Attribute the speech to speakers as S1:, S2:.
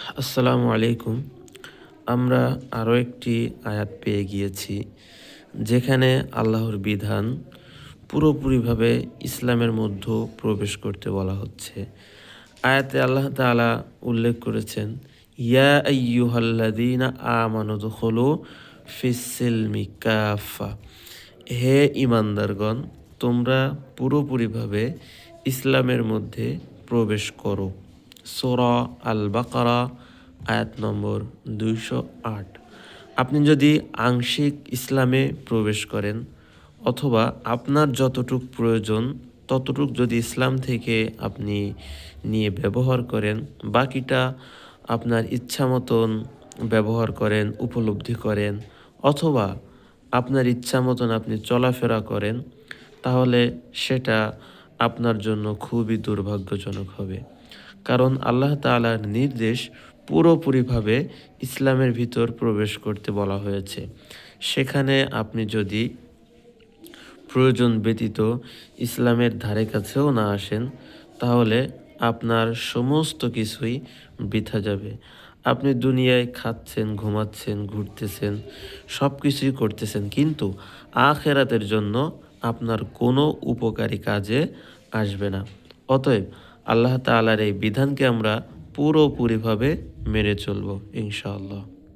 S1: আসসালামু আলাইকুম। আমরা আরও একটি আয়াত পেয়ে গিয়েছি, যেখানে আল্লাহর বিধান পুরোপুরিভাবে ইসলামের মধ্যে প্রবেশ করতে বলা হচ্ছে। আয়াতে আল্লাহ তাআলা উল্লেখ করেছেন, ইয়া আইয়ুহাল্লাযীনা আমানু দুখুলু ফিস-সিলমি কাফা। হে ঈমানদারগণ, তোমরা পুরোপুরিভাবে ইসলামের মধ্যে প্রবেশ করো। সূরা আল বাকারা আয়াত নম্বর 208। আপনি যদি আংশিক ইসলামে প্রবেশ করেন, অথবা আপনার যতটুক প্রয়োজন ততটুক যদি ইসলাম থেকে আপনি নিয়ে ব্যবহার করেন, বাকিটা আপনার ইচ্ছা মতন ব্যবহার করেন, উপলব্ধি করেন, অথবা আপনার ইচ্ছা মতন আপনি চলাফেরা করেন, তাহলে সেটা আপনার জন্য খুবই দুর্ভাগ্যজনক হবে। কারণ আল্লাহ তাআলার নির্দেশ পুরোপুরিভাবে ইসলামের ভিতর প্রবেশ করতে বলা হয়েছে। সেখানে আপনি যদি প্রয়োজন ব্যতীত ইসলামের ধারে কাছেও না আসেন, তাহলে আপনার সমস্ত কিছুই বৃথা যাবে। আপনি দুনিয়ায় খাচ্ছেন, ঘুমাচ্ছেন, ঘুরতেছেন, সব কিছুই করতেছেন, কিন্তু আখিরাতের জন্য আপনার কোনো উপকারী কাজে আসবে না। অতএব আল্লাহ তাআলার এই বিধানকে আমরা পুরোপুরিভাবে মেনে চলব ইনশাআল্লাহ।